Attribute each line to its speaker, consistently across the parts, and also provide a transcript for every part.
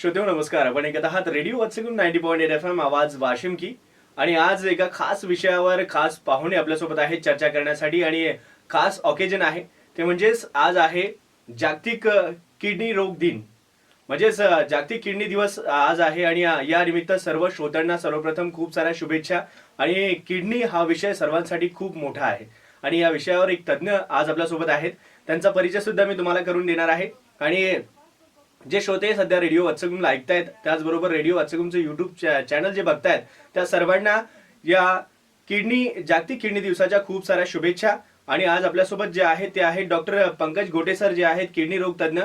Speaker 1: श्रोतेहो नमस्कार. आपण ऐकत आहात रेडिओ वत्सगुण 90.8 FM आवाज वाशिम की. आणि आज एका खास विषयावर खास पाहुणे आपल्यासोबत आहेत चर्चा करण्यासाठी आणि खास ऑकेजन आहे ते म्हणजेच आज आहे जागतिक किडनी रोग दिन. म्हणजेच जागतिक किडनी दिवस आज आहे आणि या निमित्त सर्व श्रोत्यांना सर्वप्रथम खूप साऱ्या शुभेच्छा. आणि किडनी हा विषय सर्वांसाठी खूप मोठा आहे आणि या विषयावर एक तज्ज्ञ आज आपल्यासोबत आहेत. त्यांचा परिचय सुद्धा मी तुम्हाला करून देणार आहे. आणि जे श्रोते सध्या रेडिओ वत्सगुणला ऐकतायत त्याचबरोबर रेडिओ वत्सगुणचं युट्यूब चॅनल जे बघतायत त्या सर्वांना या जागतिक किडनी दिवसाच्या खूप साऱ्या शुभेच्छा. आणि आज आपल्यासोबत जे आहेत ते आहेत डॉक्टर पंकज गोटे सर, जे आहेत किडनी रोग तज्ज्ञ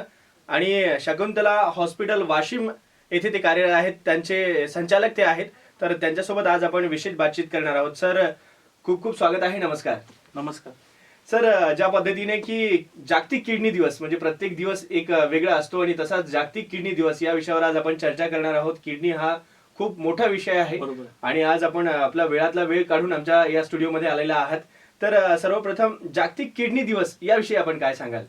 Speaker 1: आणि शकुंतला हॉस्पिटल वाशिम येथे ते कार्यरत आहेत, त्यांचे संचालक ते आहेत. तर त्यांच्यासोबत आज आपण विशेष बातचीत करणार आहोत. सर खूप खूप स्वागत आहे. नमस्कार.
Speaker 2: नमस्कार
Speaker 1: सर, ज्या पद्धतीने की जागतिक किडनी दिवस म्हणजे प्रत्येक दिवस एक वेगळा असतो आणि तसाच जागतिक किडनी दिवस या विषयावर आज आपण चर्चा करणार आहोत. किडनी हा खूप मोठा विषय आहे आणि आज आपण आपला वेळातला वेळ काढून आमच्या या स्टुडिओमध्ये आलेला आहात. तर सर्वप्रथम जागतिक किडनी दिवस याविषयी आपण काय सांगाल?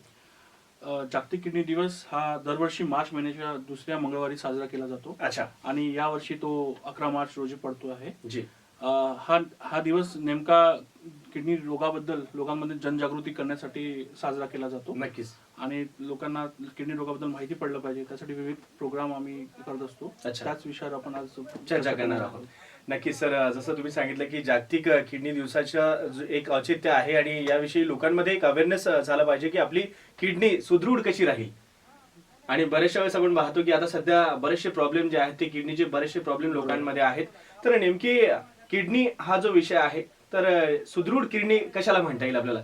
Speaker 2: जागतिक किडनी दिवस हा दरवर्षी मार्च महिन्याच्या दुसऱ्या मंगळवारी साजरा केला जातो.
Speaker 1: अच्छा.
Speaker 2: आणि यावर्षी तो 11 मार्च रोजी पडतो आहे.
Speaker 1: जी.
Speaker 2: हा दिवस नेमका किडनी रोगाबद्दल लोकांमध्ये जनजागृती करण्यासाठी साजरा केला जातो.
Speaker 1: नक्कीच.
Speaker 2: आणि लोकांना किडनी रोगाबद्दल माहिती पडलं पाहिजे त्यासाठी विविध प्रोग्राम आम्ही करत असतो. त्याच विषयावर आपण आज
Speaker 1: चर्चा करणार आहोत. नक्कीच सर, जसं तुम्ही सांगितलं की जागतिक किडनी दिवसाचं एक औचित्य आहे आणि याविषयी लोकांमध्ये एक अवेअरनेस झाला पाहिजे की आपली किडनी सुदृढ कशी राहील. आणि बरेचशा वेळेस आपण पाहतो की आता सध्या बरेचसे प्रॉब्लेम जे आहेत ते किडनीचे बरेचसे प्रॉब्लेम लोकांमध्ये आहेत. तर नेमकी किडनी हा जो विषय आहे तर सुदृढ किडनी कशाला म्हणता येईल आपल्याला?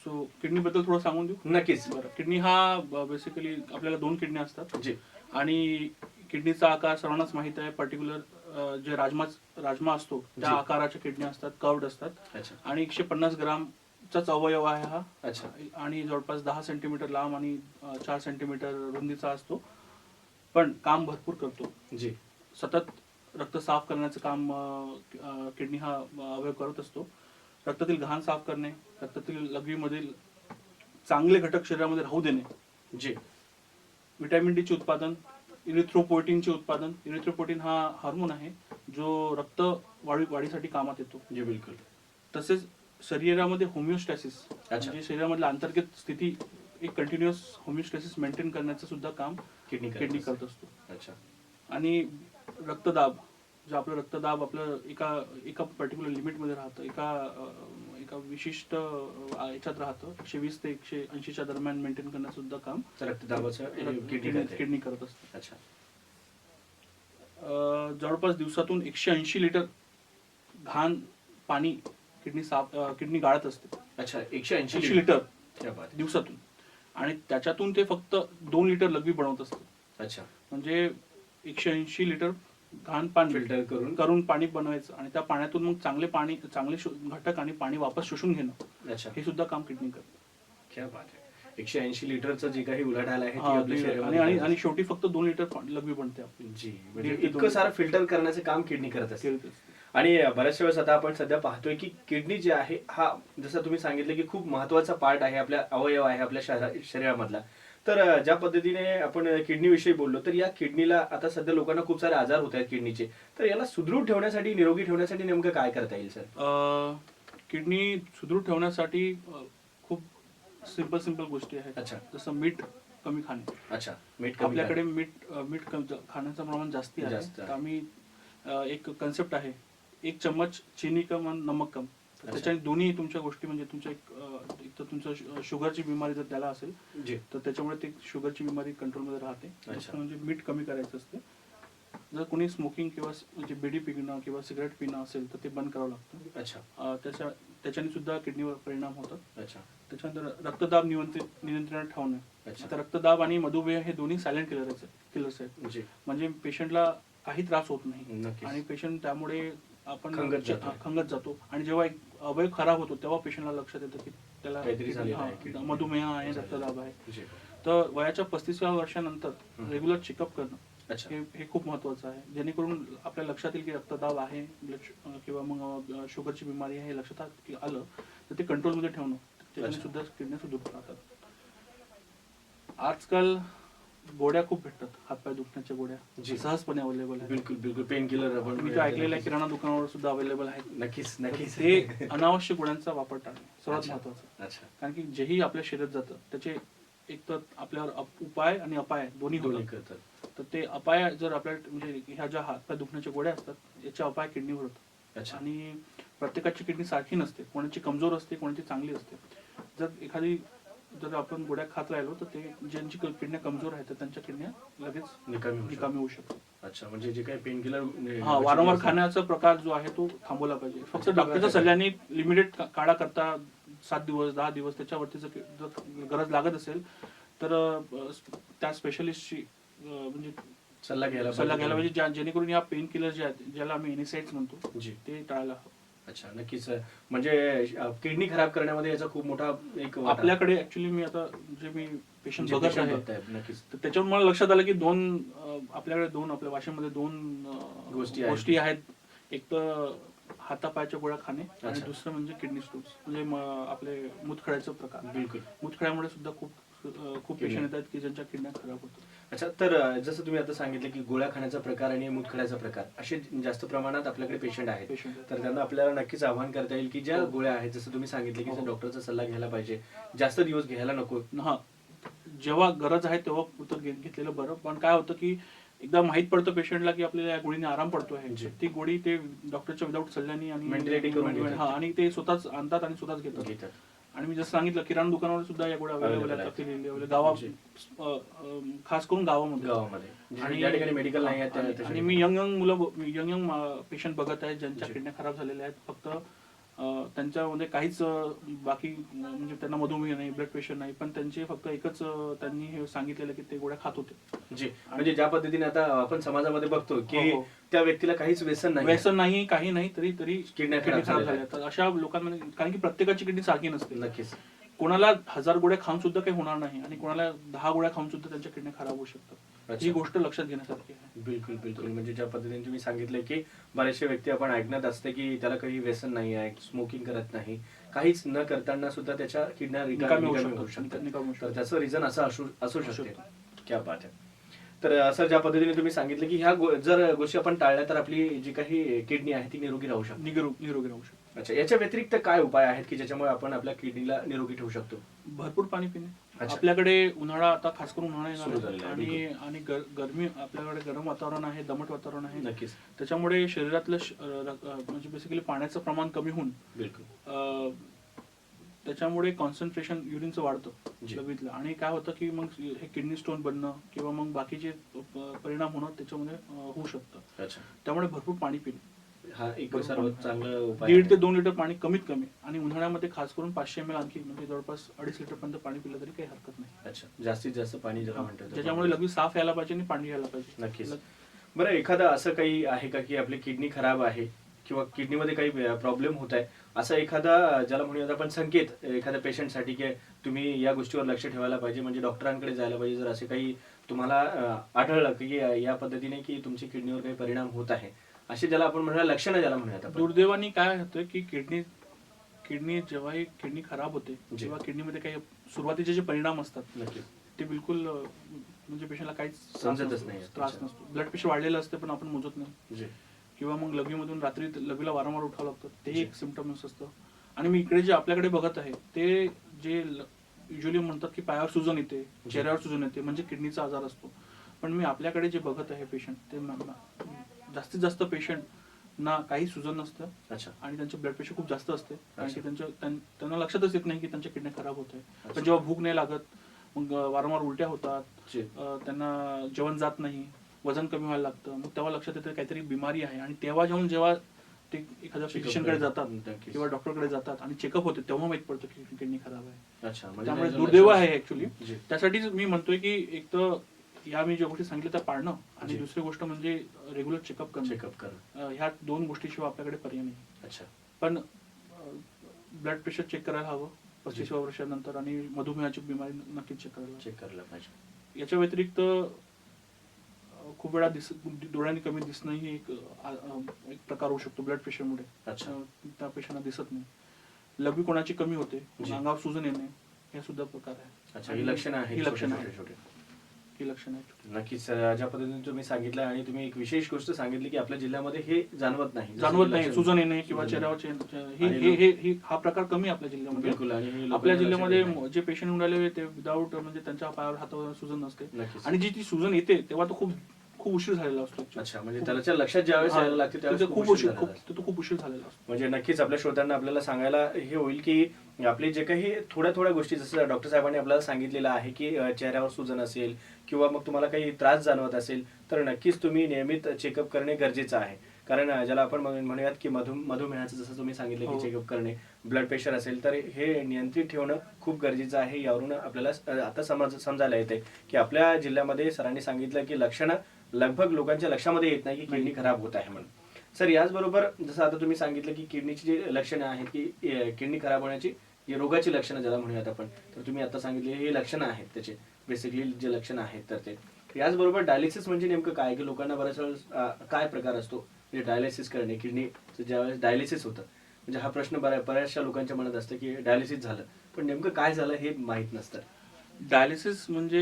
Speaker 2: सो किडनी बद्दल थोडं सांगून देऊ.
Speaker 1: नक्कीच.
Speaker 2: बरं, किडनी हा बेसिकली आपल्याला 2 किडनी असतात.
Speaker 1: जी.
Speaker 2: आणि किडनीचा आकार सर्वांनाच माहित आहे. पर्टिक्युलर जे राजमा असतो त्या आकाराच्या किडनी असतात, कर्व्ड असतात. आणि 150 ग्रामचाच अवयव आहे हा.
Speaker 1: अच्छा.
Speaker 2: आणि जवळपास 10 सेंटीमीटर लांब आणि 4 सेंटीमीटर रुंदीचा असतो. पण काम भरपूर करतो.
Speaker 1: जी.
Speaker 2: सतत रक्त साफ करण्याचं काम किडनी हा अवयव करत असतो. रक्तातील घाण साफ करणे, रक्तातील लघवीमधील चांगले घटक शरीरामध्ये राहू देणे.
Speaker 1: जी.
Speaker 2: व्हिटॅमिन डी चे उत्पादन, इरिथ्रोपोएटिनचे उत्पादन. इरिथ्रोपोएटिन हा हार्मोन आहे जो रक्त वाढीसाठी कामात येतो.
Speaker 1: जी बिलकुल.
Speaker 2: तसेच शरीरामध्ये होमिओस्टॅसिस म्हणजे शरीरामधल्या अंतर्गत स्थिती एक कंटिन्युअस होमिओस्टॅसिस मेंटेन करण्याचं सुद्धा काम किडनी करत असतो.
Speaker 1: अच्छा. आणि
Speaker 2: रक्तदाब, जे आपलं रक्तदाब आपलं एका पर्टिक्युलर लिमिटमध्ये राहतं, एका विशिष्ट याच्यात राहतं. 120 ते 180च्या दरम्यान मेंटेन करण्याचं सुद्धा काम
Speaker 1: रक्तदाबाचं
Speaker 2: किडनी करत असते.
Speaker 1: अच्छा.
Speaker 2: जवळपास दिवसातून 180 लिटर घाण पाणी किडनी गाळत असते.
Speaker 1: अच्छा. 180
Speaker 2: लिटर दिवसातून. आणि त्याच्यातून ते फक्त 2 लिटर लघवी बनवत असते.
Speaker 1: अच्छा.
Speaker 2: म्हणजे 180 लिटर घाण पाणी
Speaker 1: फिल्टर
Speaker 2: करून पाणी बनवायचं आणि त्या पाण्यातून मग चांगले घटक आणि पाणी वापस शोषून घेणं.
Speaker 1: अच्छा.
Speaker 2: हे सुद्धा काम किडनी करते.
Speaker 1: क्या बात आहे. 180 लिटरचं जे काही उलाढाल आहे ती आपल्या शरीरामध्ये
Speaker 2: आणि शेवटी फक्त 2 लिटर लघवी बनते आपली.
Speaker 1: जी. म्हणजे इतकं सारं फिल्टर करण्याचं काम किडनी करत असते. आणि बऱ्याचशा वेळेस आता आपण सध्या पाहतोय की किडनी जे आहे हा जसं तुम्ही सांगितलं की खूप महत्वाचा पार्ट आहे, आपल्या अवयव आहे आपल्या शरीरामधला. तर ज्या पद्धतीने आपण किडनी विषयी बोललो तर या किडनीला आता सध्या लोकांना खूप सारे आजार होत आहेत किडनीचे. तर याला सुदृढ ठेवण्यासाठी, निरोगी ठेवण्यासाठी नेमकं काय करता येईल सर?
Speaker 2: किडनी सुदृढ ठेवण्यासाठी खूप सिंपल गोष्टी आहेत.
Speaker 1: अच्छा.
Speaker 2: जसं मीठ कमी खाणे.
Speaker 1: अच्छा.
Speaker 2: आपल्याकडे मीठ खाण्याचं प्रमाण जास्ती आहे. आम्ही एक कन्सेप्ट आहे, 1 चम्मच चीनी कम नमक कम. त्याच्याने दोन्ही तुमच्या गोष्टी म्हणजे तुमच्या एक तर तुमचं शुगरची बिमारी जर त्याला असेल तर त्याच्यामुळे ते शुगरची बिमारी कंट्रोलमध्ये राहते. म्हणजे मीठ कमी करायचं असते. जर कोणी स्मोकिंग किंवा म्हणजे बिडी पिणं किंवा सिगरेट पिणं असेल तर ते बंद करावं लागतं.
Speaker 1: अच्छा.
Speaker 2: त्याच्याने सुद्धा किडनीवर परिणाम होतात.
Speaker 1: अच्छा.
Speaker 2: त्याच्यानंतर रक्तदाब नियंत्रणात ठेवणं. आता रक्तदाब आणि मधुमेह हे दोन्ही सायलेंट किलर्स आहेत. म्हणजे पेशंटला काही त्रास होत नाही आणि पेशंट त्यामुळे आपण खंगत जातो. आणि जेव्हा एक अवयव खराब होतो तेव्हा पेशंटला लक्षात येतं की त्याला मधुमेह आहे, रक्तदाब आहे. तर वयाच्या 35व्या वर्षानंतर रेग्युलर चेकअप करणं हे खूप महत्वाचं आहे, जेणेकरून आपल्या लक्षात येईल की रक्तदाब आहे किंवा मग शुगरची बिमारी आहे हे लक्षात आलं तर ते कंट्रोलमध्ये ठेवणं. त्याच्याने सुद्धा किडनी सुदृढ राहतात. आजकाल गोळ्या खूप भेटतात, हातपाय दुखण्याच्या
Speaker 1: जी.
Speaker 2: गोळ्या सहजपणे अवेलेबल आहेत.
Speaker 1: बिलकुल बिलकुल पेन किलर आपण
Speaker 2: मी तर ऐकलेलं आहे किराणा दुकानावर सुद्धा अवेलेबल आहेत.
Speaker 1: नक्कीच नक्कीच.
Speaker 2: ते अनावश्यक गोळ्यांचा वापर टाळणे सर्वात
Speaker 1: अच्छा.
Speaker 2: महत्वाचं.
Speaker 1: अच्छा.
Speaker 2: कारण की जेही आपल्या शरीरात जातं त्याचे एक तर आपल्यावर उपाय आणि अपाय दोन्ही
Speaker 1: दोन्ही
Speaker 2: होतात.
Speaker 1: करतात.
Speaker 2: तर ते अपाय जर आपल्या म्हणजे ह्या ज्या हातपाय दुखण्याच्या गोळ्या असतात याचे अपाय किडनीवर होतात.
Speaker 1: अच्छा.
Speaker 2: आणि प्रत्येकाची किडनी सारखी नसते, कोणाची कमजोर असते, कोणाची चांगली असते. जर आपण गोळ्या खात राहिलो तर ते ज्यांची किडन्या कमजोर आहेत तर त्यांच्या किडन्या लगेच निकामी होऊ शकतात.
Speaker 1: अच्छा, म्हणजे जे काही पेन किलर
Speaker 2: हा, वारंवार खाण्याचा प्रकार जो आहे तो थांबवला पाहिजे. फक्त डॉक्टरच्या सल्ल्याने लिमिटेड काळा करता 7 दिवस 10 दिवस त्याच्यावरती जर गरज लागत असेल तर त्या स्पेशलिस्टची म्हणजे
Speaker 1: सल्ला घ्यायला
Speaker 2: पाहिजे जेणेकरून या पेन किलर जे आहेत ज्याला आम्ही एनिसाइड्स म्हणतो ते टाळायला हवं.
Speaker 1: अच्छा, नक्कीच. म्हणजे किडनी खराब करण्यामध्ये याचा खूप मोठा एक वाटा.
Speaker 2: आपल्याकडे ऍक्च्युली मी आता जे मी पेशंट बघत आहे
Speaker 1: नक्कीच,
Speaker 2: तर त्याच्यावर मला लक्षात आलं की आपल्याकडे आपल्या वाशिममध्ये दोन गोष्टी आहेत. एक तर हातापायाच्या गोळ्या खाणे आणि दुसरं म्हणजे किडनी स्टोन्स म्हणजे आपले मुतखड्याचा प्रकार.
Speaker 1: बिलकुल.
Speaker 2: मुतखड्यामुळे सुद्धा खूप पेशंट येतात की ज्यांच्या किडन्या खराब होतात.
Speaker 1: अच्छा, तर जसं तुम्ही आता सांगितलं की गोळ्या खाण्याचा प्रकार आणि मुतखड्याचा प्रकार असे जास्त प्रमाणात आपल्याकडे पेशंट आहेत, तर त्यांना आपल्याला नक्कीच आवाहन करता येईल की ज्या गोळ्या आहेत जसं तुम्ही सांगितले की डॉक्टरचा सल्ला घ्यायला पाहिजे, जास्त दिवस घ्यायला नको.
Speaker 2: हा, जेव्हा गरज आहे तेव्हा घेतलेलं बरं. पण काय होतं की एकदा माहित पडतं पेशंटला की आपल्याला या गोळीने आराम पडतो आहे, ती गोळी ते डॉक्टरच्या विदाऊट सल्ल्याने आणि ते स्वतःच आणतात आणि स्वतःच घेतात. आणि मी जसं सांगितलं किराणा दुकानावर सुद्धा या गोळ्या अवेलेबल आहेत खास करून गावामध्ये.
Speaker 1: आणि मेडिकल नाही आहेत.
Speaker 2: आणि मी यंग पेशंट बघत आहे ज्यांच्या किडन्या खराब झालेल्या आहेत. फक्त त्यांच्यामध्ये काहीच बाकी म्हणजे त्यांना मधुमेह नाही, ब्लड प्रेशर नाही, पण त्यांचे फक्त एकच त्यांनी हे सांगितलेलं की ते गोळ्या खात होते.
Speaker 1: जी, म्हणजे ज्या पद्धतीने आता आपण समाजामध्ये बघतो की त्या व्यक्तीला काहीच व्यसन नाही
Speaker 2: काही नाही तरी किडन्या खराब झाल्या. तर अशा लोकांमध्ये कारण की प्रत्येकाची किडनी सारखी नसते.
Speaker 1: नक्कीच.
Speaker 2: कोणाला 1000 गोळ्या खाऊन सुद्धा काही होणार नाही आणि कोणाला 10 गोळ्या खाऊन सुद्धा त्यांच्या किडन्या खराब होऊ शकतात. ही गोष्ट लक्षात घेण्यासारखी आहे.
Speaker 1: बिलकुल बिलकुल. म्हणजे ज्या पद्धतीने तुम्ही सांगितलं की बरेचसे व्यक्ती आपण ऐकण्यात असते की त्याला काही व्यसन नाही आहे, स्मोकिंग करत नाही, काहीच न करताना सुद्धा त्याच्या किडन्या रिकामी होऊ शकतात. तर त्याचं रिझन असं असू शकते. क्या बात आहे. तर असं ज्या पद्धतीने तुम्ही सांगितलं की ह्या जर गोष्टी आपण टाळल्या तर आपली जी काही किडनी आहे ती निरोगी राहू शकते.
Speaker 2: निरोगी राहू शकते.
Speaker 1: अच्छा, याच्या व्यतिरिक्त काय उपाय आहेत की ज्याच्यामुळे आपण आपल्या किडनीला निरोगी ठेवू शकतो?
Speaker 2: भरपूर पाणी पिणे. आपल्याकडे उन्हाळा आता खास करून उन्हाळा आणि गरमी, आपल्याकडे गरम वातावरण आहे, दमट वातावरण आहे.
Speaker 1: नक्कीच.
Speaker 2: त्याच्यामुळे शरीरातलं म्हणजे बेसिकली पाण्याचं प्रमाण कमी होऊन
Speaker 1: बिलकुल
Speaker 2: त्याच्यामुळे कॉन्सन्ट्रेशन युरिनचं वाढतं लघवीतलं आणि काय होतं की मग हे किडनी स्टोन बनणं किंवा मग बाकीचे परिणाम होणं त्याच्यामध्ये होऊ शकतं. त्यामुळे भरपूर पाणी पिणे
Speaker 1: हा एक सर्वात चांगला उपाय.
Speaker 2: 1.5 ते 2 लिटर पाणी कमीत कमी आणि उन्हाळ्यामध्ये खास करून 500 ml आणखी म्हणजे जवळपास 2.5 लिटर पर्यंत पाणी पिलं तरी काही हरकत नाही.
Speaker 1: अच्छा, जास्तीत जास्त पाणी ज्याला म्हणतात
Speaker 2: त्याच्यामुळे लघवी साफ यायला पाहिजे आणि पाणी यायला पाहिजे.
Speaker 1: नक्कीच. बरं, एखादा असं काही आहे का की आपली किडनी खराब आहे किंवा किडनीमध्ये काही प्रॉब्लेम होत आहे, असा एखादा ज्याला म्हणूयात आपण संकेत एखाद्या पेशंटसाठी की तुम्ही या गोष्टीवर लक्ष ठेवायला पाहिजे, म्हणजे डॉक्टरांकडे जायला पाहिजे जर असे काही तुम्हाला आढळलं की या पद्धतीने की तुमची किडनीवर काही परिणाम होत आहे, असे ज्याला आपण म्हणूया लक्षणं ज्याला म्हणूयात आपण.
Speaker 2: दुर्दैवाने काय होतं की किडनी जेव्हा किडनी खराब होते तेव्हा किडनीमध्ये काही सुरुवातीचे जे परिणाम असतात ते बिलकुल म्हणजे पेशंटला काहीच
Speaker 1: समजतच नाही,
Speaker 2: त्रास नसतो. ब्लड प्रेशर वाढलेलं असते पण आपण मोजत नाही. किंवा मग लघवीमधून रात्री लघवीला वारंवार उठावं लागतं, ते एक सिम्पटम्स असतं. आणि मी इकडे जे आपल्याकडे बघत आहे ते जे युजली म्हणतात की पायावर सुजन येते, चेहऱ्यावर सुजन येते, म्हणजे किडनीचा आजार असतो. पण मी आपल्याकडे जे बघत आहे पेशंट ते जास्तीत जास्त पेशंट ना काही सुजन नसतं आणि त्यांचे ब्लड प्रेशर खूप जास्त असते कारण की त्यांना लक्षातच येत नाही की त्यांच्या किडन्या खराब होत आहे. पण जेव्हा भूक नाही लागत, मग वारंवार उलट्या होतात, त्यांना जेवण जात नाही, वजन कमी व्हायला लागतं, मग तेव्हा लक्षात येतं काहीतरी बिमारी आहे. आणि जेव्हा ते एखाद्या फिजिशियनकडे जातात किंवा डॉक्टरकडे जातात आणि चेकअप होते तेव्हा माहित पडतं की किडनी खराब आहे. त्यामुळे दुर्दैव आहे ऍक्च्युली. त्यासाठीच मी म्हणतोय की एक तर या मी ज्या गोष्टी सांगितल्या त्या पाळणं आणि दुसरी गोष्ट म्हणजे रेग्युलर चेकअप करणं. ह्या 2 गोष्टीशिवाय आपल्याकडे पर्याय नाही. पण ब्लड प्रेशर चेक करायला हवं 35व्या वर्षानंतर आणि मधुमेहाची बिमारी नक्कीच चेक करायला पाहिजे. याच्या व्यतिरिक्त खूप वेळा डोळ्यांनी कमी दिसणं ही एक प्रकार होऊ शकतो ब्लड प्रेशरमुळे. त्या पेशंटला दिसत नाही. लघवी कोणाची कमी होते, अंगावर सुजन येणे, हे सुद्धा प्रकार आहे.
Speaker 1: ही लक्षणं आहेत.
Speaker 2: ही लक्षणं आहेत.
Speaker 1: नक्कीच ज्या पद्धतीने तुम्ही सांगितलं आणि तुम्ही एक विशेष गोष्ट सांगितली की आपल्या जिल्ह्यामध्ये हे जाणवत नाही,
Speaker 2: सुजन येणे किंवा चेहऱ्यावर हा प्रकार कमी आपल्या जिल्ह्यामध्ये.
Speaker 1: बिलकुल. आणि
Speaker 2: आपल्या जिल्ह्यामध्ये जे पेशंट येऊन राहिले ते विदाऊट म्हणजे त्यांच्या पायावर हातावर सुजन नसते, आणि जी ती सुजन येते तेव्हा तो खूप उशीर झालेला असतो.
Speaker 1: अच्छा, म्हणजे त्याच्या लक्षात ज्यावेळेस यायला लागते त्यावेळेस खूप
Speaker 2: उशीर झालेला असतो.
Speaker 1: म्हणजे नक्कीच आपल्या श्रोत्यांना आपल्याला सांगायला हे होईल की आपली जे काही थोड्या गोष्टी, जसं डॉक्टर साहेबांनी आपल्याला सांगितलेलं आहे की चेहऱ्यावर सुजन असेल किंवा मग तुम्हाला काही त्रास जाणवत असेल तर नक्कीच तुम्ही नियमित चेकअप करणे गरजेचं आहे. कारण ज्याला आपण म्हणूयात की मधुमेहाचं जसं तुम्ही सांगितलं की चेकअप करणे, ब्लड प्रेशर असेल तर हे नियंत्रित ठेवणं खूप गरजेचं आहे. यावरून आपल्याला आता समजायला येते की आपल्या जिल्ह्यामध्ये सरांनी सांगितलं की लक्षणं लगभग लोकांच्या लक्षामध्ये येत नाही की किडनी खराब होत आहे म्हणून. सर, याचबरोबर जसं आता तुम्ही सांगितलं की किडनीची जी लक्षणं आहेत की किडनी खराब होण्याची रोगाची लक्षणं ज्याला म्हणूयात आपण, तर तुम्ही आता सांगितले हे लक्षणं आहेत त्याचे, बेसिकली जे लक्षणं आहेत तर ते. याचबरोबर डायलिसिस म्हणजे नेमकं काय, की लोकांना बऱ्याच वेळेस काय प्रकार असतो म्हणजे डायलिसिस करणे, किडनीचं ज्यावेळेस डायलिसिस होतं, म्हणजे हा प्रश्न बऱ्याचशा लोकांच्या मनात असतं की डायलिसिस झालं, पण नेमकं काय झालं हे माहीत नसतं.
Speaker 2: डायलिसिस म्हणजे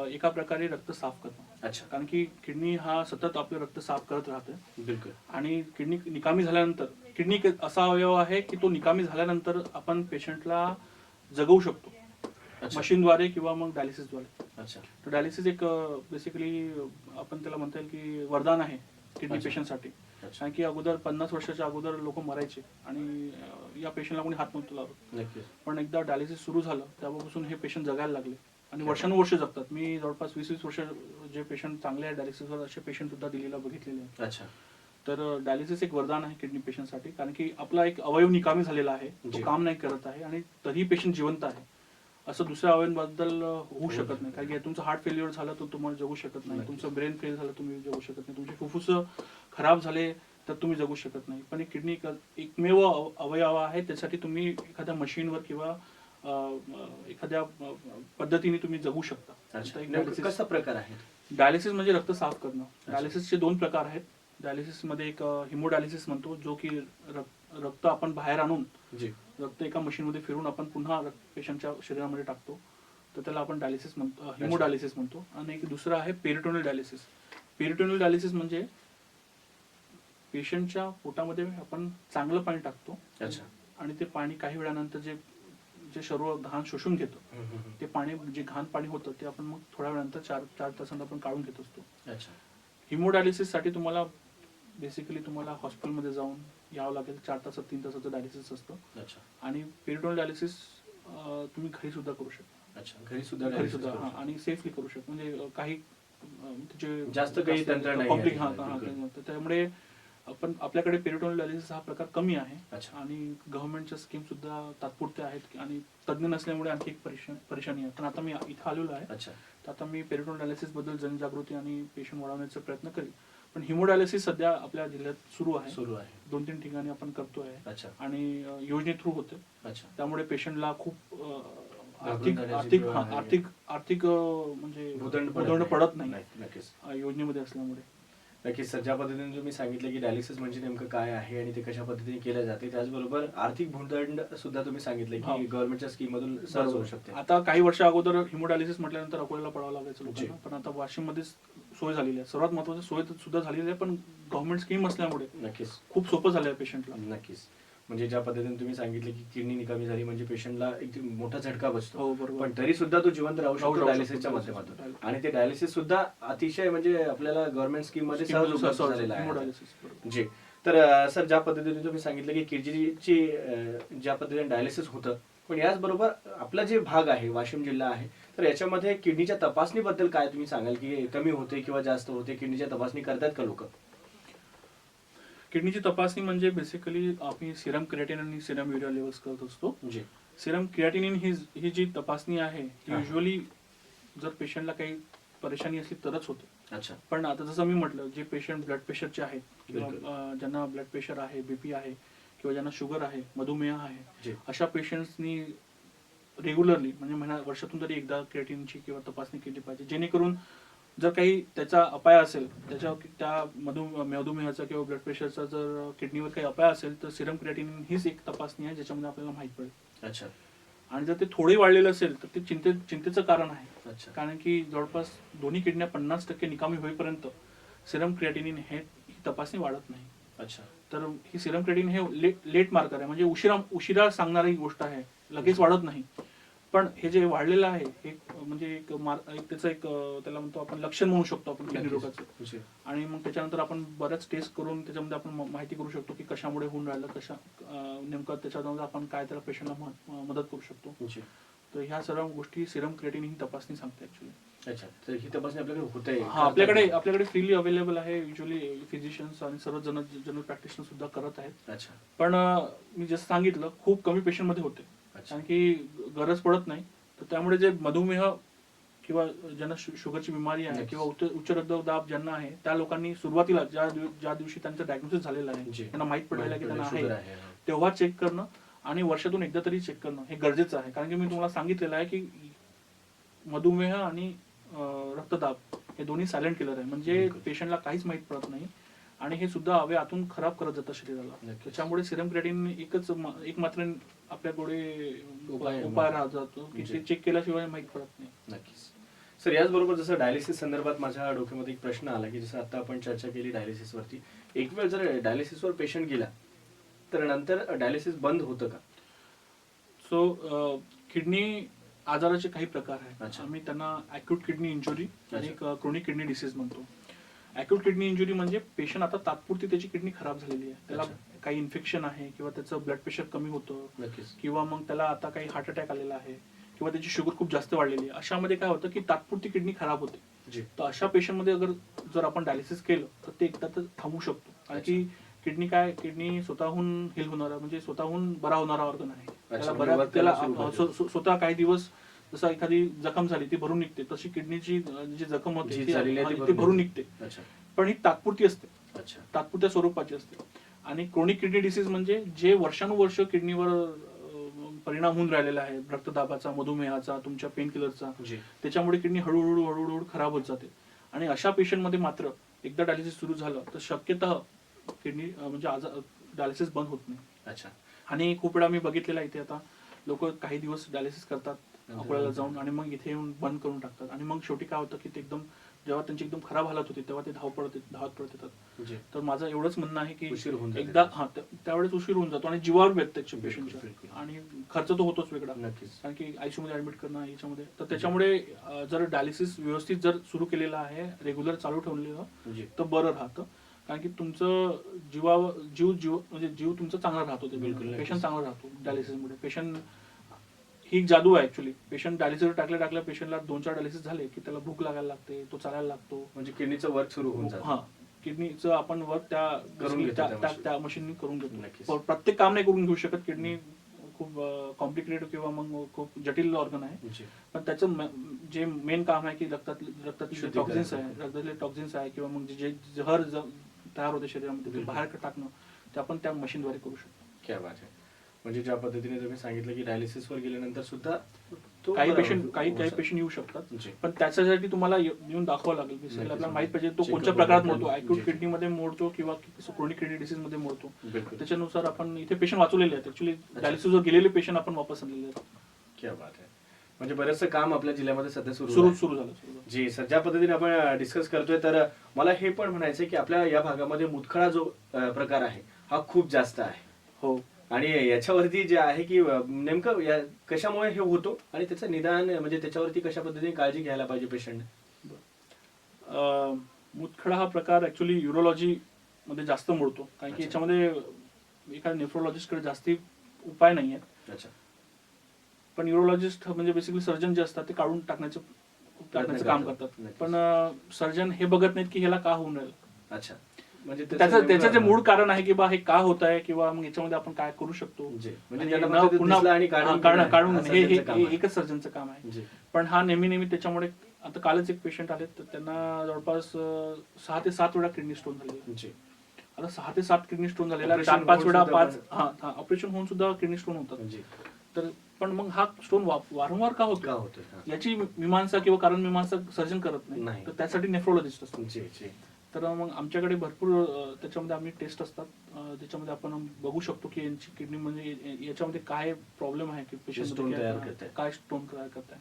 Speaker 2: एका प्रकारे रक्त साफ करणं.
Speaker 1: अच्छा.
Speaker 2: कारण की किडनी हा सतत आपलं रक्त साफ करत राहते.
Speaker 1: बिलकुल.
Speaker 2: आणि किडनी निकामी झाल्यानंतर, किडनी असा अवयव आहे की तो निकामी झाल्यानंतर आपण पेशंटला जगवू शकतो, मशीनद्वारे किंवा मग डायलिसिसद्वारे.
Speaker 1: अच्छा.
Speaker 2: तर डायलिसिस एक बेसिकली आपण त्याला म्हणता येईल की वरदान आहे किडनी पेशंटसाठी. कारण की अगोदर 50 वर्षाच्या अगोदर लोक मरायचे आणि या पेशंटला कोणी हात नव्हतं लावत. पण एकदा डायलिसिस सुरू झालं तेव्हापासून हे पेशंट जगायला लागले आणि वर्षानुवर्ष जगतात. मी जवळपास 20 वर्ष जे पेशंट चांगले आहे डायलिसिसवर असे पेशंट सुद्धा दिल्लीला बघितलेले आहेत.
Speaker 1: अच्छा.
Speaker 2: तर डायलिसिस एक वरदान आहे किडनी पेशंटसाठी, कारण की आपला एक अवयव निकामी झालेला आहे, तो काम नाही करत आहे आणि तरी पेशंट जिवंत आहे. असं दुसऱ्या अवयवांबद्दल होऊ शकत नाही. कारण की तुमचं हार्ट फेल्युअर झालं तर तुम्हाला जगू शकत नाही, तुमचं ब्रेन फेल झालं तुम्ही जगू शकत नाही, तुमचे फुफ्फुस खराब झाले तर तुम्ही जगू शकत नाही. पण एक किडनी एकमेव अवयव आहे, त्यासाठी तुम्ही एखाद्या मशीनवर किंवा एखाद्या पद्धतीने तुम्ही जगू शकता.
Speaker 1: कसा प्रकार आहे
Speaker 2: डायलिसिस म्हणजे रक्त साफ करणं. डायलिसिसचे 2 प्रकार आहेत. डायलिसिस मध्ये एक हिमोडायलिसिस म्हणतो, जो की रक्त आपण बाहेर आणून रक्त एका मशीनमध्ये फिरून आपण पुन्हा पेशंटच्या शरीरामध्ये टाकतो, तर त्याला आपण डायलिसिस म्हणतो, हिमोडायलिसिस म्हणतो. आणि एक दुसरं आहे पेरिटोनियल डायलिसिस. पेरिटोनियल डायलिसिस म्हणजे पेशंटच्या पोटामध्ये आपण चांगलं पाणी टाकतो आणि ते पाणी काही वेळानंतर जे सर्व घाण शोषून घेतो, ते पाणी जे घाण पाणी होतं ते आपण मग थोड्या वेळानंतर 4 तासांत आपण काढून घेत असतो. हिमोडायलिसिस साठी तुम्हाला बेसिकली हॉस्पिटलमध्ये जाऊन यावं लागेल. 4 तासात 3 तासाचं डायलिसिस असतं. आणि पेरिटोनियल डायलिसिस तुम्ही घरी सुद्धा करू शकता. घरी सुद्धा आणि सेफली करू शकता. म्हणजे काही
Speaker 1: जास्त काही
Speaker 2: पब्लिक त्यामुळे आपण आपल्याकडे पेरिटोनियल डायलिसिस हा प्रकार कमी आहे. आणि गव्हर्नमेंटच्या स्कीम सुद्धा तात्पुरत्या आहेत आणि तज्ञ नसल्यामुळे आणखी एक परेशानी आहे. पण आता मी इथं आलेलो आहे, तर आता मी पेरिटोनियल डायलिसिस बद्दल जनजागृती आणि पेशंट वाढवण्याचा प्रयत्न करेन. पण हिमोडायलिसिस सध्या आपल्या जिल्ह्यात सुरू आहे. 2-3 ठिकाणी आपण करतोय आणि योजने थ्रू होते. त्यामुळे पेशंटला खूप आर्थिक म्हणजे भुर्दंड पडत नाही योजनेमध्ये असल्यामुळे.
Speaker 1: नक्कीच सर, ज्या पद्धतीने तुम्ही सांगितलं की डायलिसिस म्हणजे नेमकं काय आहे आणि ते कशा पद्धतीने केलं जाते, त्याचबरोबर आर्थिक भुर्दंड सुद्धा तुम्ही सांगितलं की गव्हर्नमेंटच्या स्कीम मधून सहज होऊ शकते.
Speaker 2: आता काही वर्ष अगोदर हिमोडायलिसिस म्हटल्यानंतर अकोल्याला पडावं लागायचं लोकांना, पण आता वाशिम मध्येच सोय झालेली आहे. सर्वात महत्वाची सोय सुद्धा झालेली आहे, पण गव्हर्नमेंट स्कीम असल्यामुळे
Speaker 1: नक्कीच
Speaker 2: खूप सोपं झालं आहे पेशंटला.
Speaker 1: नक्कीच. म्हणजे ज्या पद्धतीने तुम्ही सांगितलं की किडनी निकामी झाली म्हणजे पेशंटला एक मोठा झटका बसतो, पण तरी सुद्धा तो जिवंत राहू शकतो डायलिसिसच्या माध्यमातून. आणि ते डायलिसिस सुद्धा अतिशय म्हणजे आपल्याला गव्हर्नमेंट स्कीम मध्ये सहज उपलब्ध झालेला आहे. जी. तर सर, ज्या पद्धतीने तुम्ही सांगितलं की किडनीची ज्या पद्धतीने डायलिसिस होतं, पण याचबरोबर आपला जे भाग आहे वाशिम जिल्हा आहे, तर याच्यामध्ये किडनीच्या तपासणीबद्दल काय तुम्ही सांगाल की कमी होते किंवा जास्त होते? किडनीच्या तपासणी करतात का लोक?
Speaker 2: किडनीची तपासणी म्हणजे बेसिकली आम्ही सिरम क्रिएटिनिन आणि सिरम युरिया लेवल्स करत असतो. सिरम क्रिएटिनिन ही जी तपासणी आहे युजली जर पेशंटला काही परेशानी असली तरच होते. पण आता जसं मी म्हटलं, जे पेशंट ब्लड प्रेशरचे आहेत किंवा ज्यांना ब्लड प्रेशर आहे, बीपी आहे किंवा ज्यांना शुगर आहे, मधुमेह आहे, अशा पेशंट्सनी रेग्युलरली म्हणजे वर्षातून तरी एकदा क्रिएटिनिनची किंवा तपासणी केली पाहिजे, जेणेकरून जर काही त्याचा अपाय असेल, त्या मधुमेहाचा किंवा ब्लड प्रेशरचा जर किडनीवर काही अपाय असेल तर सिरम क्रिएटिनिन हीच एक तपासणी आहे ज्याच्यामध्ये आपल्याला माहित पडेल. आणि जर ते थोडे वाढलेलं असेल तर ते चिंतेचं कारण आहे.
Speaker 1: अच्छा.
Speaker 2: कारण की जवळपास दोन्ही किडन्या 50% निकामी होईपर्यंत सिरम क्रिएटिनिन ही तपासणी वाढत नाही.
Speaker 1: अच्छा.
Speaker 2: तर ही सिरम क्रिएटिनिन हे लेट मार्कर आहे, म्हणजे उशिरा सांगणारी गोष्ट आहे, लगेच वाढत नाही. पण हे जे वाढलेलं आहे हे म्हणजे एक त्याचं एक त्याला म्हणतो आपण लक्षण म्हणू शकतो आपण किडनी रोगाचं. आणि मग त्याच्यानंतर आपण बऱ्याच टेस्ट करून त्याच्यामध्ये आपण माहिती करू शकतो की कशामुळे होऊन राहिलं, नेमकं त्याच्यामध्ये आपण काय त्याला पेशंटला मदत करू शकतो. तर ह्या सर्व गोष्टी सिरम क्रिएटिनिन ही तपासणी सांगते ऍक्च्युली.
Speaker 1: अच्छा. तर ही तपासणी आपल्याकडे होते?
Speaker 2: हा, आपल्याकडे फ्रीली अवेलेबल आहे. युजली फिजिशियन्स आणि सर्व जनरल प्रॅक्टिशनर सुद्धा करत आहेत.
Speaker 1: अच्छा.
Speaker 2: पण मी जसं सांगितलं खूप कमी पेशंट मध्ये होते, कारण की गरज पडत नाही. तर त्यामुळे जे मधुमेह किंवा ज्यांना शुगरची बिमारी आहे किंवा उच्च रक्तदाब ज्यांना आहे त्या लोकांनी सुरुवातीला ज्या दिवशी त्यांचं डायग्नोसिस झालेलं आहे, त्यांना माहित पडलेलं आहे की त्यांना आहे, तेव्हा चेक करणं आणि वर्षातून एकदा तरी चेक करणं हे गरजेचं आहे. कारण की मी तुम्हाला सांगितलेलं आहे की मधुमेह आणि रक्तदाब हे दोन्ही सायलेंट किलर आहे, म्हणजे पेशंटला काहीच माहित पडत नाही आणि हे सुद्धा हवे आतून खराब करत जातं शरीराला. त्याच्यामुळे सिरम क्रिएटिनिन एक मात्र आपल्याकडे उपाय राहत जातो की ते चेक केल्याशिवाय माहित पडत नाही.
Speaker 1: नक्कीच सर. याचबरोबर जसं डायलिसिस संदर्भात माझ्या डोक्यामध्ये एक प्रश्न आला की जसं आता आपण चर्चा केली डायलिसिस वरती, एक वेळ जर डायलिसिसवर पेशंट गेला तर नंतर डायलिसिस बंद होतं का?
Speaker 2: सो किडनी आजाराचे काही प्रकार आहेत. आम्ही त्यांना अॅक्यूट किडनी इंजुरी आणि क्रोनिक किडनी डिसीज म्हणतो. अॅक्यूट किडनी इंजुरी म्हणजे पेशंट आता तात्पुरती त्याची किडनी खराब झालेली आहे, त्याला काही इन्फेक्शन आहे किंवा त्याचं ब्लड प्रेशर कमी होतं किंवा मग त्याला आता काही हार्ट अटॅक आलेला आहे किंवा त्याची शुगर खूप जास्त वाढलेली आहे. अशामध्ये काय होतं की तात्पुरती किडनी खराब होते. तर अशा पेशंटमध्ये जर आपण डायलिसिस केलं तर ते एकदा तर थांबू शकतो. कारण की किडनी स्वतःहून हिल होणारा म्हणजे स्वतःहून बरा होणारा ऑर्गन आहे. त्याला स्वतः काही दिवस जसं एखादी जखम झाली ती भरून निघते, तशी किडनीची जी जखम होते ती भरून निघते. पण ही तात्पुरती असते, तात्पुरत्या स्वरूपाची असते. आणि क्रोनिक किडनी डिसीज म्हणजे जे वर्षानुवर्ष किडनीवर परिणाम होऊन राहिलेला आहे, रक्तदाबाचा, मधुमेहाचा, तुमच्या पेन किलरचा, त्याच्यामुळे किडनी हळूहळू खराब होत जाते. आणि अशा पेशंटमध्ये मात्र एकदा डायलिसिस सुरू झालं तर शक्यतः किडनी म्हणजे डायलिसिस बंद होत नाही.
Speaker 1: अच्छा.
Speaker 2: आणि खूप वेळा मी बघितलेला इथे आता लोक काही दिवस डायलिसिस करतात अकोल्याला जाऊन आणि मग इथे येऊन बंद करून टाकतात. आणि मग शेवटी काय होतं की ते जेव्हा त्यांची एकदम खराब हालत होती तेव्हा ते धावत पडत येतात. तर माझं एवढंच म्हणणं आहे की एकदा त्यावेळेस उशीर होऊन जातो आणि जीवावर व्यक्त पेशंटच्या, आणि खर्च तो होतोच वेगळा, कारण की आयसीयू मध्ये ऍडमिट करणं याच्यामध्ये. तर त्याच्यामुळे जर डायलिसिस व्यवस्थित जर सुरू केलेलं आहे, रेग्युलर चालू ठेवलेलं तर बरं राहतं. कारण की तुमचं जीव तुमचा चांगला राहतो, पेशंट चांगला राहतो डायलिसिसमुळे. पेशंट ही जादू आहे ऍक्च्युली. पेशंट डायलिसिस टाकल्या पेशंटला 2-4 डायलिसिस झाले की त्याला भूक लागायला लागते, तो चालायला लागतो, म्हणजे किडनीचं वर्क सुरू होऊन जातं. हा, किडनीचं आपण वर्क त्या मशीननी करून घेतो. प्रत्येक काम नाही करून घेऊ शकत, किडनी खूप कॉम्प्लिकेटेड किंवा मग खूप जटिल ऑर्गन आहे. पण त्याचं जे मेन काम आहे की रक्तातील टॉक्झिन्स आहे किंवा मग जे जहर तयार होते शरीरामध्ये ते बाहेर टाकणं, ते आपण त्या मशीनद्वारे करू शकतो. क्या बात आहे. म्हणजे ज्या पद्धतीने तुम्ही सांगितलं की डायलिसिस वर गेल्यानंतर सुद्धा काही पेशंट येऊ शकतात, पण त्याच्यासाठी तुम्हाला येऊन दाखवावं लागेल. आपल्याला माहित पाहिजे तो कोणत्या प्रकारात मोडतो, अॅक्यूट किडनी मध्ये मोडतो किंवा क्रोनिक किडनी डिसीज मध्ये मोडतो. त्याच्यानुसार आपण इथे पेशंट वाचवलेले आहेत ऍक्च्युली. डायलिसिस वर गेलेले पेशंट आपण वापस आणलेले आहेत. क्या बात आहे. म्हणजे बरेचसं काम आपल्या जिल्ह्यामध्ये सध्या सुरू झालं. जी सर, ज्या पद्धतीने आपण डिस्कस करतोय तर मला हे पण म्हणायचं की आपल्या या भागामध्ये मुतखडा जो प्रकार आहे हा खूप जास्त आहे. हो. आणि याच्यावरती जे आहे की नेमकं कशामुळे हे होतो आणि त्याचं निदान म्हणजे त्याच्यावरती कशा पद्धतीने काळजी घ्यायला पाहिजे पेशंट? मुतखडा हा प्रकार ऍक्च्युली युरोलॉजी मध्ये जास्त मोडतो, कारण की याच्यामध्ये एखाद्या नेफ्रोलॉजिस्टकडे जास्ती उपाय नाही आहेत. अच्छा. पण युरोलॉजिस्ट म्हणजे बेसिकली सर्जन जे असतात ते काढून टाकण्याचं काम करतात. पण सर्जन हे बघत नाहीत की ह्याला का होऊन राहिलं. अच्छा. म्हणजे त्याचं जे मूळ कारण आहे की बा हे का होत आहे किंवा मग याच्यामध्ये आपण काय करू शकतो, काढून हे एकच सर्जनचं काम आहे. पण हा नेहमी त्याच्यामुळे आता कालच एक पेशंट आले तर त्यांना जवळपास 6 ते 7 वेळा किडनी स्टोन झालेला. आता 6 ते 7 किडनी स्टोन झालेला, 4-5 वेळा ऑपरेशन होऊन सुद्धा किडनी स्टोन होतात. तर पण मग हा स्टोन वारंवार का होतो याची मीमांसा किंवा कारण मीमांसा सर्जन करत नाही, तर त्यासाठी नेफ्रोलॉजिस्ट असतो. तर मग आमच्याकडे भरपूर त्याच्यामध्ये आम्ही टेस्ट असतात, त्याच्यामध्ये आपण बघू शकतो की यांची किडनी म्हणजे याच्यामध्ये काय प्रॉब्लेम आहे की पेशंट काय स्टोन तयार करताय.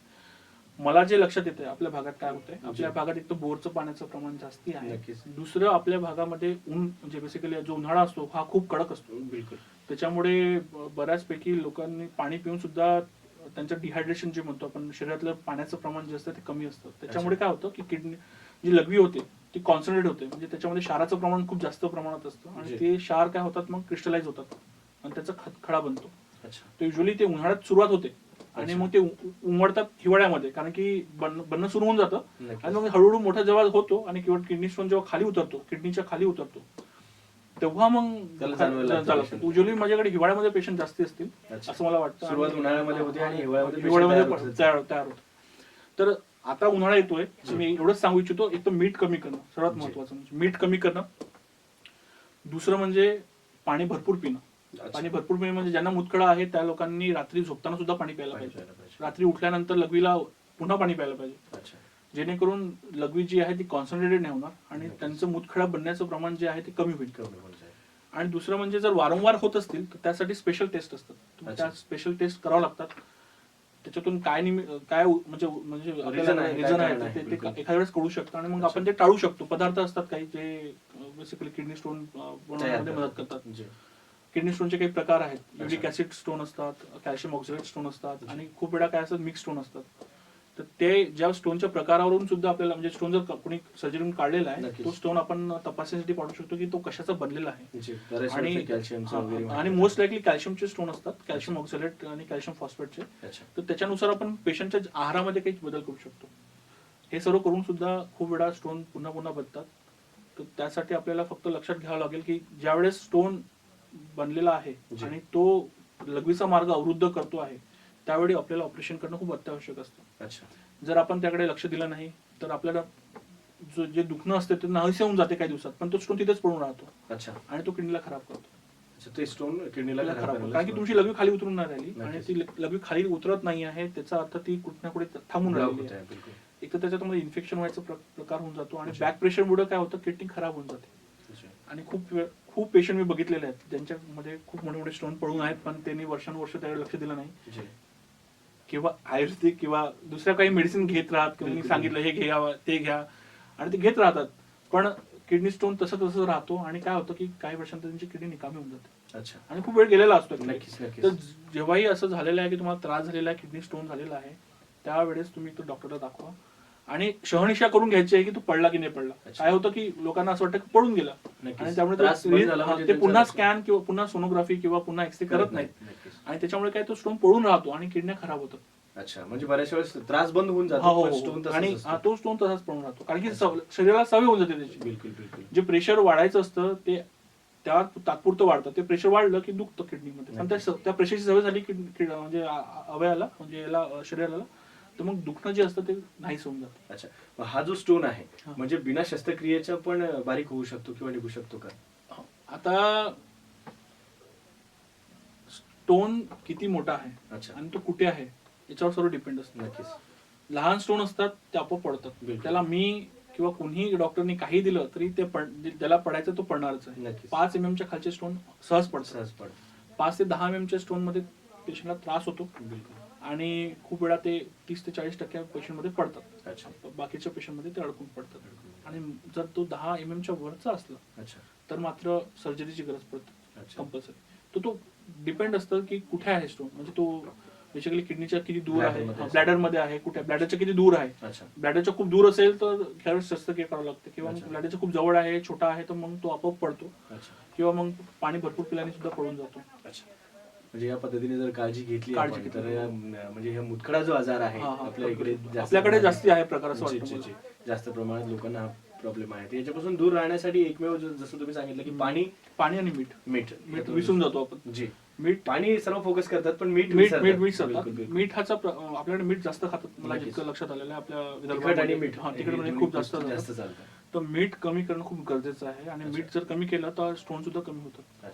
Speaker 2: मला जे लक्षात येते आपल्या भागात काय होतंय, आपल्या भागात एक तर बोरचं पाण्याचं प्रमाण जास्ती आहे. दुसरं आपल्या भागामध्ये ऊन म्हणजे बेसिकली जो उन्हाळा असतो हा खूप कडक असतो. बिलकुल. त्याच्यामुळे बऱ्याचपैकी लोकांनी पाणी पिऊन सुद्धा त्यांचं डिहायड्रेशन जे म्हणतो आपण, शरीरातलं पाण्याचं प्रमाण जे असतं ते कमी असतं. त्याच्यामुळे काय होतं की किडनी जी लघवी होते ती कॉन्सन्ट्रेट होते, म्हणजे त्याच्यामध्ये क्षाराचं प्रमाण खूप जास्त प्रमाणात असतं आणि ते क्षार काय होतात मग क्रिस्टलाइज होतात आणि त्याचा खडा बनतो. तर युजली ते उन्हाळ्यात सुरुवात होते आणि मग ते उमडतात हिवाळ्यामध्ये, कारण की बनणं सुरू होऊन जातं आणि मग हळूहळू मोठा जेव्हा होतो आणि किंवा किडनी स्टोन जेव्हा खाली उतरतो, किडनीच्या खाली उतरतो, तेव्हा मग युजली माझ्याकडे हिवाळ्यामध्ये पेशंट जास्ती असतील असं मला वाटतं.
Speaker 1: सुरुवात उन्हाळ्यामध्ये होते आणि
Speaker 2: हिवाळ्यामध्ये तयार होतं. तर आता उन्हाळा येतोय, मी एवढंच सांगू इच्छितो, एक तर मीठ कमी करणं सर्वात महत्वाचं, म्हणजे मीठ कमी करणं. दुसरं म्हणजे पाणी भरपूर पिणं. पाणी भरपूर पिणं म्हणजे ज्यांना मुतखडा आहे त्या लोकांनी रात्री झोपताना सुद्धा पाणी प्यायला पाहिजे. रात्री उठल्यानंतर लघवीला पुन्हा पाणी प्यायला पाहिजे, जेणेकरून लघवी जी आहे ती कॉन्सन्ट्रेटेड नाही होणार आणि त्यांचं मुतखडा बनण्याचं प्रमाण जे आहे ते कमी होईल. आणि दुसरं म्हणजे जर वारंवार होत असतील तर त्यासाठी स्पेशल टेस्ट असतात, त्या स्पेशल टेस्ट करावं लागतात. त्याच्यातून काय म्हणजे रिझन आहे ते एखाद्या वेळेस कळू शकतं आणि मग आपण ते टाळू शकतो. पदार्थ असतात काही जे बेसिकली किडनी स्टोन बनवण्यामध्ये मदत करतात. किडनी स्टोनचे काही प्रकार आहेत, युरिक ऍसिड स्टोन असतात, कॅल्शियम ऑक्झलेट स्टोन असतात आणि खूप वेळा काय असतात मिक्स स्टोन असतात. तर ते ज्या स्टोनच्या प्रकारावरून सुद्धा आपल्याला, म्हणजे स्टोन जर कोणी सर्जरीतून काढलेला आहे तो स्टोन आपण तपासण्यासाठी पाहू शकतो की तो कशाचा बनलेला आहे. आणि मोस्ट लाईकली कॅल्शियमचे स्टोन असतात, कॅल्शियम ऑक्झलेट आणि कॅल्शियम फॉस्फेटचे. तर त्याच्यानुसार आपण पेशंटच्या आहारामध्ये काही बदल करू शकतो. हे सर्व करून सुद्धा खूप वेळा स्टोन पुन्हा पुन्हा बनतात. तर त्यासाठी आपल्याला फक्त लक्षात घ्यावं लागेल की ज्यावेळेस स्टोन बनलेला आहे आणि तो लघवीचा मार्ग अवरुद्ध करतो आहे त्यावेळी आपल्याला ऑपरेशन करणं खूप अत्यावश्यक असतं. जर आपण त्याकडे लक्ष दिलं नाही तर आपल्याला जे दुखणं असते ते नाहीसे होऊन जाते काही दिवसात, पण तो स्टोन तिथेच पडून राहतो आणि तो किडनीला खराब करतो.
Speaker 1: ते स्टोन किडनीला खराब करतो
Speaker 2: कारण की तुमची लघवी खाली उतरून नाही राहिली आणि ती लघवी खाली उतरत नाही आहे, त्याचा अर्थ ती कुठे ना कुठे थांबून राहिली आहे. एक तर त्याच्यामध्ये इन्फेक्शन व्हायचा प्रकार होऊन जातो आणि बॅक प्रेशरमुळे काय होतं, किडनी खराब होऊन जाते. आणि खूप पेशंट मी बघितलेले आहेत ज्यांच्यामध्ये खूप मोठे मोठे स्टोन पडून आहेत, पण त्यांनी वर्षानुवर्ष त्याकडे लक्ष दिलं नाही, किंवा आयुर्वेदिक किंवा दुसऱ्या काही मेडिसिन घेत राहत, किंवा सांगितलं हे घ्या ते घ्या आणि ते घेत राहतात, पण किडनी स्टोन तसंच राहतो आणि काय होतं की काही वर्षांत त्यांची किडनी निकामी होऊन जाते आणि खूप वेळ गेलेला असतो. तर जेव्हाही असं झालेलं आहे की तुम्हाला त्रास झालेला आहे, किडनी स्टोन झालेला आहे, त्यावेळेस तुम्ही तो डॉक्टरला दाखवा आणि शहानिशा करून घ्यायची आहे की तू पडला की नाही पडला. काय होतं की लोकांना असं वाटतं की पडून गेला आणि त्यामुळे ते पुन्हा स्कॅन किंवा पुन्हा सोनोग्राफी किंवा पुन्हा एक्सरे करत नाहीत आणि त्याच्यामुळे काय तो स्टोन पडून राहतो आणि किडन्या खराब होतात.
Speaker 1: म्हणजे बऱ्याच वेळेस त्रास बंद होऊन जातो
Speaker 2: आणि तो स्टोन तसाच पडून राहतो, कारण की शरीराला सवय होऊन जाते त्याची. बिलकुल. जे प्रेशर वाढायचं असतं ते त्यावर तात्पुरतं वाढतं, ते प्रेशर वाढलं की दुखतं किडनीमध्ये, पण त्या प्रेशरची सवय झाली की म्हणजे अवयवाला म्हणजे याला शरीराला, तर मग दुखणं जे असतं ते नाहीच होऊन जातं.
Speaker 1: अच्छा, हा जो स्टोन आहे म्हणजे बिना शस्त्रक्रियेचा पण बारीक होऊ शकतो किंवा निघू शकतो का?
Speaker 2: आता स्टोन किती मोठा आहे आणि तो कुठे आहे याच्यावर सर्व डिपेंड असतं.
Speaker 1: नक्कीच.
Speaker 2: लहान स्टोन असतात ते आपोआप पडतात, त्याला मी किंवा कोणीही डॉक्टरनी काही दिलं तरी ते त्याला पडायचं तो पडणारच आहे. 5 mm च्या खालचे स्टोन सहज पडतात. 5 ते 10 mm च्या स्टोन मध्ये पेशंटला त्रास होतो आणि खूप वेळा ते 30 ते 40% पेशंट मध्ये पडतात, बाकीच्या पेशंट मध्ये ते अडकून पडतात. आणि जर तो 10 mm च्या वरचा असला तर मात्र सर्जरीची गरज पडते कंपल्सरी. तो डिपेंड असतं की कुठे आहे स्टोन, म्हणजे तो बेसिकली किडनीच्या किती दूर आहे, ब्लॅडर मध्ये आहे, कुठे ब्लॅडरच्या किती दूर आहे. ब्लॅडरच्या खूप दूर असेल तर त्यावेळेस शस्त्रक्रिया करावं लागते, किंवा ब्लॅडरच्या खूप जवळ आहे, छोटा आहे, तर मग तो आपोआप पडतो, किंवा मग पाणी भरपूर पिल्याने सुद्धा पडून जातो.
Speaker 1: म्हणजे या पद्धतीने जर काळजी घेतली तर म्हणजे हा मुतखडा जो आजार आहे
Speaker 2: आपल्याकडे जास्ती आहे प्रकार, असं वाटतं
Speaker 1: जास्त प्रमाणात लोकांना हा प्रॉब्लेम आहे. याच्यापासून दूर राहण्यासाठी एकमेव जसं तुम्ही सांगितलं की
Speaker 2: पाणी आणि मीठ विसरून जातो आपण.
Speaker 1: मीठ, पाणी सर्व फोकस करतात पण मीठ
Speaker 2: मिठाचा आपल्याकडे मीठ जास्त खातात, मला जितकं लक्षात आलेलं आहे. आपल्या विदर्भात खूप जास्त चालतं, तर मीठ कमी करणं खूप गरजेचं आहे. आणि मीठ जर कमी केलं तर स्टोन सुद्धा कमी होतात.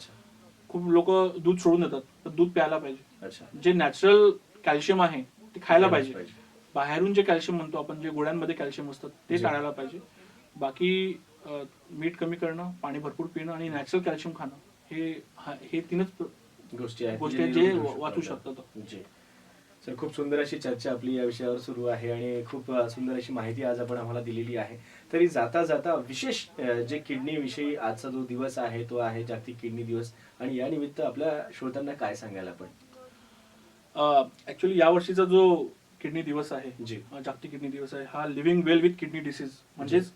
Speaker 2: खूप लोक दूध सोडून देतात, तर दूध प्यायला पाहिजे. जे नॅचरल कॅल्शियम आहे ते खायला पाहिजे. बाहेरून जे कॅल्शियम म्हणतो आपण, जे गोळ्यांमध्ये कॅल्शियम असतात ते टाळायला पाहिजे. बाकी मीठ कमी करणं, पाणी भरपूर पिणं आणि नॅचरल कॅल्शियम खाणं हे तीनच
Speaker 1: गोष्टी आहेत
Speaker 2: गोष्टी जे वाचू शकतात.
Speaker 1: जी सर, खूप सुंदर अशी चर्चा आपली या विषयावर सुरू आहे आणि खूप सुंदर अशी माहिती आज आपण आम्हाला दिलेली आहे. तरी जाता जाता विशेष जे किडनी विषयी आजचा जो दिवस आहे तो आहे जागतिक किडनी दिवस, आणि या निमित्त आपल्या श्रोत्यांना काय सांगायला आपण?
Speaker 2: ऍक्च्युली या वर्षीचा जो किडनी दिवस आहे,
Speaker 1: जी
Speaker 2: जागतिक किडनी दिवस आहे, हा living well with kidney disease म्हणजेच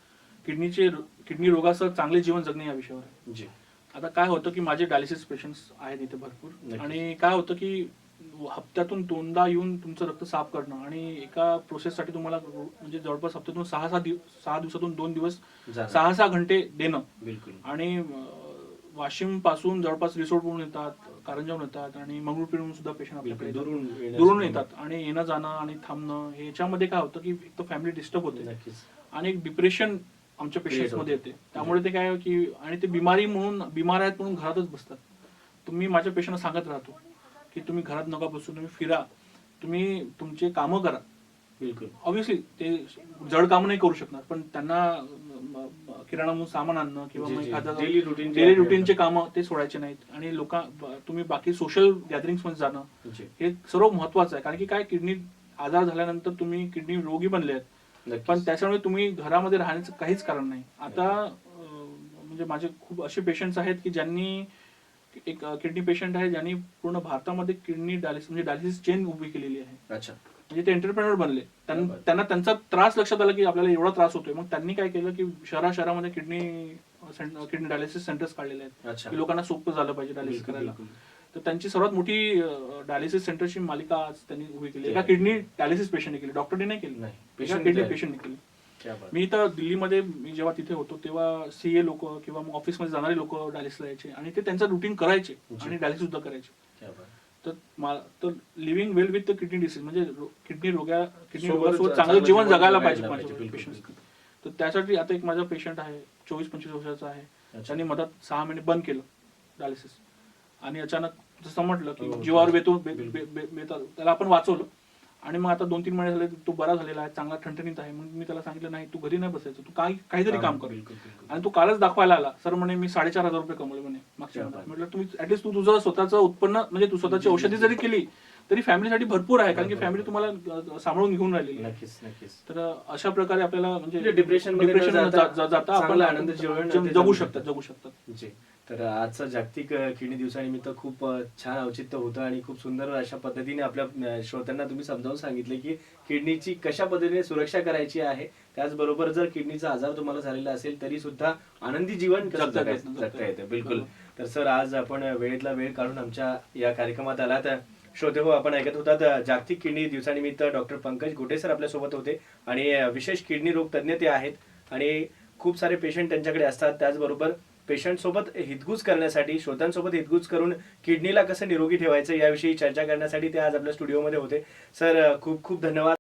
Speaker 2: किडनी रोगासह चांगले जीवन जगणे या विषयावर आहे.
Speaker 1: जी
Speaker 2: आता काय होतं की माझे डायलिसिस पेशंट्स आहेत इथे भरपूर, आणि काय होतं की हप्त्यातून 2दा येऊन तुमचं रक्त साफ करणं आणि एका प्रोसेससाठी तुम्हाला म्हणजे जवळपास हप्त्यातून 6 दिवसातून 2 दिवस 6 घंटे देणं.
Speaker 1: बिलकुल.
Speaker 2: आणि वाशिम पासून जवळपास रिसोडवरून येतात, कारंजावरून येतात आणि मंगळूरवरून सुद्धा पेशंट आपल्याकडे दुरून येतात, आणि येणं जाणं आणि थांबणं ह्याच्यामध्ये काय होतं की एक तर फॅमिली डिस्टर्ब होते आणि एक डिप्रेशन आमच्या पेशंट्स मध्ये येते. त्यामुळे ते काय की आणि ते बिमार आहेत म्हणून घरातच बसतात. तुम्ही माझ्या पेशंटला सांगत राहतो की तुम्ही घरात नका बसू, तुम्ही फिरा, तुम्ही तुमचे कामं करा.
Speaker 1: बिलकुल.
Speaker 2: ऑब्व्हियसली ते जड काम नाही करू शकणार, पण त्यांना किराणा म्हणून सामान आणणं किंवा एखादं डेली रुटीनचे कामं ते सोडायचे नाहीत, आणि तुम्ही बाकी सोशल गॅदरिंग्स मध्ये जाणं हे सर्व महत्वाचं आहे. कारण की काय, किडनी आजार झाल्यानंतर तुम्ही किडनी रोगी बनले आहेत, पण त्याच्यामुळे तुम्ही घरामध्ये राहण्याचं काहीच कारण नाही. आता म्हणजे माझे खूप असे पेशंट्स आहेत की ज्यांनी एक किडनी पेशंट आहे ज्यांनी पूर्ण भारतामध्ये किडनी डायलिसिस म्हणजे डायलिसिस चेन उभी केलेली आहे.
Speaker 1: अच्छा.
Speaker 2: म्हणजे ते एंटरप्रेनर बनले. त्यांना त्यांचा त्रास लक्षात आला की आपल्याला एवढा त्रास होतोय, मग त्यांनी काय केलं की शहरामध्ये किडनी डायलिसिस सेंटर्स काढलेले आहेत की लोकांना सोपं झालं पाहिजे डायलिसिस करायला. तर त्यांची सर्वात मोठी डायलिसिस सेंटरची मालिका आज त्यांनी उभी केली. एका किडनी डायलिसिस पेशंटने केली, डॉक्टरने नाही केली, एका किडनी पेशंटने केली. मी तर दिल्लीमध्ये मी जेव्हा तिथे होतो तेव्हा सीए लोक किंवा मग ऑफिसमध्ये जाणारे लोक डायलिसिसला यायचे आणि ते त्यांचं रुटीन करायचे आणि डायलिसिस सुद्धा करायचे. तर living well with the kidney disease म्हणजे किडनी रोगासोबत चांगलं जीवन जगायला पाहिजे माझ्या पेशंट. तर त्यासाठी आता एक माझा पेशंट आहे 24-25 वर्षाचा आहे, त्यांनी मधात 6 महिने बंद केलं डायलिसिस, आणि अचानक जसं म्हटलं की जीवावर त्याला आपण वाचवलं, आणि मग आता 2-3 महिने झाले तो बरा झालेला आहे, चांगला ठणठणीत आहे. मग मी त्याला सांगितलं नाही, तू घरी नाही बसायचं, तू काहीतरी काम कर. आणि तू कालच दाखवायला आला, सर म्हणे मी 4,500 रुपये कमवले म्हणे मागच्या महिन्यात. म्हटलं तुम्ही ऍटलीस्ट तू तुझं स्वतःचं उत्पन्न म्हणजे तू स्वतःची औषधी जरी केली तरी फॅमिलीसाठी भरपूर आहे, कारण की फॅमिली तुम्हाला सांभाळून घेऊन राहिलेली आहे. तर अशा प्रकारे आपल्याला म्हणजे डिप्रेशन जाता आपण आनंद जगू शकतात.
Speaker 1: तर आजचं जागतिक किडनी दिवसानिमित्त खूप छान औचित्य होतं आणि खूप सुंदर अशा पद्धतीने आपल्या श्रोत्यांना तुम्ही समजावून सांगितले की किडनीची कशा पद्धतीने सुरक्षा करायची आहे, त्याचबरोबर जर किडनीचा आजार तुम्हाला झालेला असेल तरी सुद्धा आनंदी जीवन जगता येतं. बिलकुल. तर सर, आज आपण वेळेतला वेळ काढून आमच्या या कार्यक्रमात आला. तर श्रोते हो, आपण ऐकत होतात जागतिक किडनी दिवसानिमित्त डॉक्टर पंकज गोटे सर आपल्यासोबत होते, आणि विशेष किडनी रोग तज्ज्ञ ते आहेत, आणि खूप सारे पेशंट त्यांच्याकडे असतात. त्याचबरोबर पेशंट सोबत हितगुज करण्यासाठी, श्रोत्यांसोबत हितगुज करून किडनीला कसं निरोगी ठेवायचं याविषयी चर्चा करण्यासाठी ते आज आपल्या स्टुडिओमध्ये होते. सर, खूप खूप धन्यवाद.